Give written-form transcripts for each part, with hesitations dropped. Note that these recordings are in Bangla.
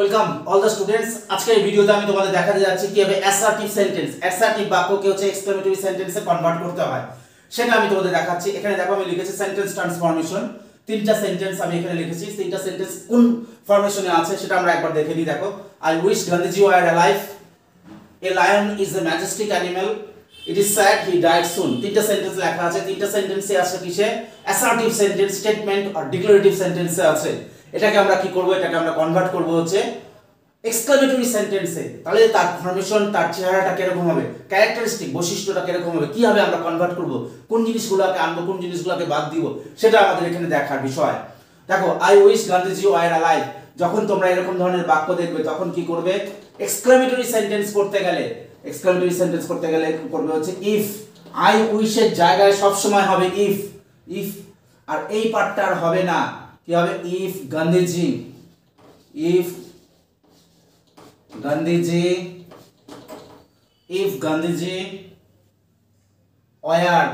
Welcome all the students. আজকের এই ভিডিওতে আমি তোমাদের দেখাতে যাচ্ছি কিভাবে অ্যাসার্টিভ সেন্টেন্স, অ্যাসার্টিভ বাক্যকে হচ্ছে এক্সক্লেমেটরি সেন্টেন্সে কনভার্ট করতে হয়, সেটা আমি তোমাদের দেখাচ্ছি। এখানে দেখো আমি লিখেছি সেন্টেন্স ট্রান্সফরমেশন। তিনটা সেন্টেন্স আমি এখানে লিখেছি। তিনটা সেন্টেন্স কোন ফরমেশনে আছে সেটা আমরা একবার দেখে নিই। দেখো, I wish Gandhiji were alive, a lion is a majestic animal, it is sad he died soon. তিনটা সেন্টেন্স লেখা আছে। তিনটা সেন্টেন্সে আছে কিসে? অ্যাসার্টিভ সেন্টেন্স, স্টেটমেন্ট আর ডিক্লারেটিভ সেন্টেন্সে আছে। এটাকে আমরা কি করব? এটাকে আমরা কনভার্ট করব হচ্ছে এক্সক্লেমেটরি সেন্টেন্সে। তাহলে তার ফরমেশন, তার চেহারাটা কিরকম হবে, ক্যারেক্টারিস্টিক বৈশিষ্ট্যটা কিরকম হবে, কিভাবে আমরা কনভার্ট করব, কোন জিনিসগুলোকে আনবো, কোন জিনিসগুলোকে বাদ দিব, সেটা আমাদের এখানে দেখার বিষয়। দেখো, I wish Gandhiji were alive, যখন তোমরা এরকম ধরনের বাক্য দেখবে তখন কি করবে? এক্সক্লেমেটরি সেন্টেন্স করতে গেলে, এক্সক্লেমেটরি সেন্টেন্স করতে গেলে করবে হচ্ছে ইফ। আই উইশের জায়গায় সব সময় হবে ইফ, ইফ। আর এই পার্টটা আর হবে না, কি হবে? If Gandhiji, if Gandhiji, if Gandhiji were,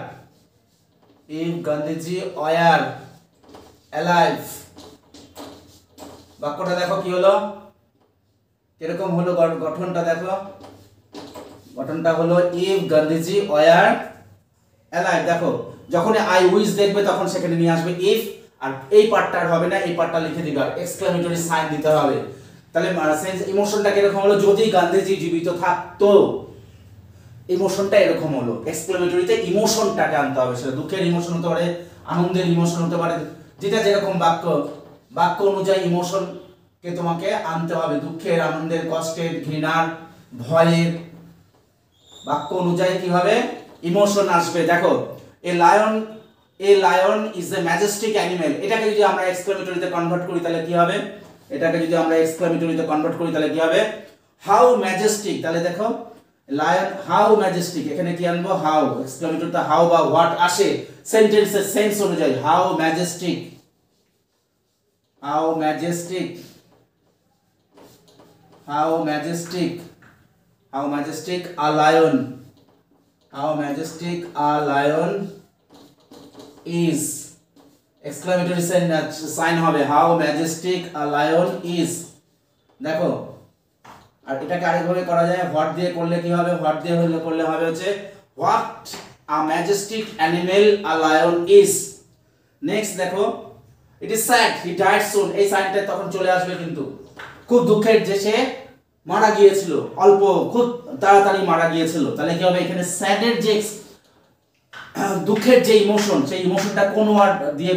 if Gandhiji were alive। বাক্যটা দেখো কি হলো, কিরকম হলো গঠনটা দেখো। গঠনটা হলো if গান্ধীজি were alive। দেখো, যখন আই উইশ দেখবে তখন সেখানে নিয়ে আসবে if, আর এই পার্টটা আর হবে না, এই পার্টটা লিখে দিবে, আর এক্সক্লেমেটরি সাইন দিতে হবে। তাহলে সেন্স ইমোশনটা কিরকম হলো? যদি গান্ধীজি জীবিত থাকতো, ইমোশনটা এরকম হলো। এক্সক্লেমেটরিতে ইমোশনটাকে আনতে হবে। সেটা দুঃখের ইমোশন হতে পারে, আনন্দের ইমোশন হতে পারে, যেটা যেরকম বাক্য, বাক্য অনুযায়ী ইমোশনকে তোমাকে আনতে হবে। দুঃখের, আনন্দের, কষ্টের, ঘৃণার, ভয়ের, বাক্য অনুযায়ী কি হবে? ইমোশন আসবে। দেখো, এ lion, a lion is a majestic animal, এটাকে যদি আমরা এক্সক্লেমেটরিতে কনভার্ট করি তাহলে কি হবে? এটাকে যদি আমরা এক্সক্লেমেটরিতে কনভার্ট করি তাহলে কি হবে? How majestic. তাহলে দেখো, লায়ন হাউ ম্যাজেস্টিক, এখানে কি আনবো? হাউ। এক্সক্লেমেটরিতে হাউ বা হোয়াট আসে সেন্টেন্সের সেন্স অনুযায়ী। How majestic, how majestic, how majestic, how majestic a lion, how majestic a lion is. Exclamatory sign হবে how majestic a lion is. দেখো, আর এটাকে আরেকভাবে করা যায়, হোয়াট দিয়ে করলে কি হবে? হোয়াট দিয়ে করলে হবে হচ্ছে what a majestic animal a lion is. Next দেখো, it is sad he died soon, এই সাইনটা তখন চলে আসবে, কিন্তু খুব দুঃখের যে সে মারা গিয়েছিল, অল্প খুব তাড়াতাড়ি মারা গিয়েছিল। তাহলে কি হবে? এখানে স্যাডের যে দুঃখের যে ইমোশন, সেই ইমোশনটা কোন ওয়ার্ড দিয়ে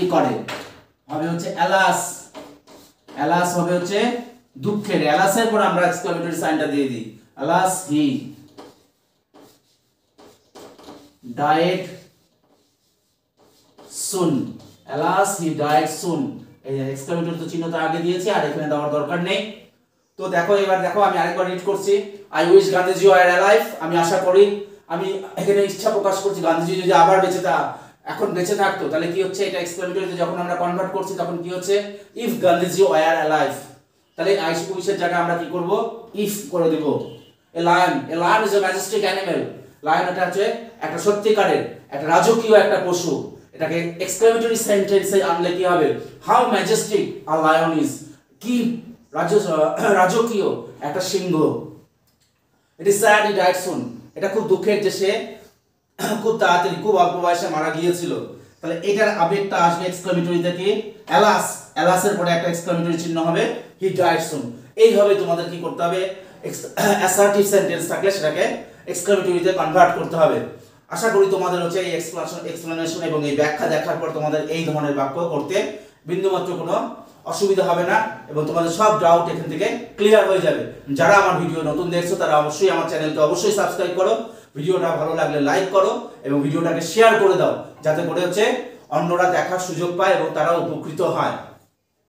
ই করে? হবে হচ্ছে অ্যালাস। অ্যালাস হবে হচ্ছে দুঃখের। অ্যালাসের পর আমরা এক্সক্লেমেটরি সাইনটা দিয়ে দিই, alas he died soon, alas he died soon. এই এক্সক্লেমেটরি তো চিহ্নটা আগে দিয়েছি, আর এখানে দেওয়ার দরকার নেই। তো দেখো, এবার দেখো আমি আরেকবার রিড করছি, I wish Gandhiji were alive. আমি আশা করি, আমি এখানে ইচ্ছা প্রকাশ করছি গান্ধীজি যদি আবার এখন বেঁচে থাকতো, তাহলে কি হচ্ছে? এটা এক্সক্লেমেটরিতে যখন আমরা কনভার্ট করছি তখন কি হচ্ছে? If Gandhiji were alive. তাহলে আই উইশের জায়গায় আমরা কি করব? ইফ করে দেব। A lion, a lion is a majestic animal. Lion এটা হচ্ছে একটা সত্যিকারের, একটা রাজকীয় একটা পশু। এটাকে এক্সক্লেমেটরি সেন্টেন্সে আনলে কি হবে? How majestic a lion is, কি রাজকীয় একটা সিংহ। It is sad he died soon, এটা খুব দুঃখের যে সে খুব তাড়াতাড়ি, খুব অল্প বয়সে মারা গিয়েছিল। তাহলে এটার আবেগটা আসবে এক্সক্লেমেটরি থেকে অ্যালাস, অ্যালাসের পরে একটা এক্সক্লেমেটরি চিহ্ন হবে হি ডাইড সুন। এইভাবে তোমাদের কি করতে হবে? অ্যাসার্টিভ সেন্টেন্স থাকলে সেটাকে এক্সক্লেমেটরিতে কনভার্ট করতে হবে। আশা করি তোমাদের হচ্ছে এই এক্সপ্লেনেশন এবং এই ব্যাখ্যা দেখার পর তোমাদের এই ধরনের বাক্য করতে বিন্দুমাত্র কোনো অসুবিধা হবে না, এবং তোমাদের সব ডাউট এখান থেকে ক্লিয়ার হয়ে যাবে। যারা আমার ভিডিও নতুন দেখছো তারা অবশ্যই আমার চ্যানেলকে অবশ্যই সাবস্ক্রাইব করো, ভিডিওটা ভালো লাগলে লাইক করো, এবং ভিডিওটাকে শেয়ার করে দাও, যাতে করে হচ্ছে অন্যরা দেখার সুযোগ পায় এবং তারা উপকৃত হয়।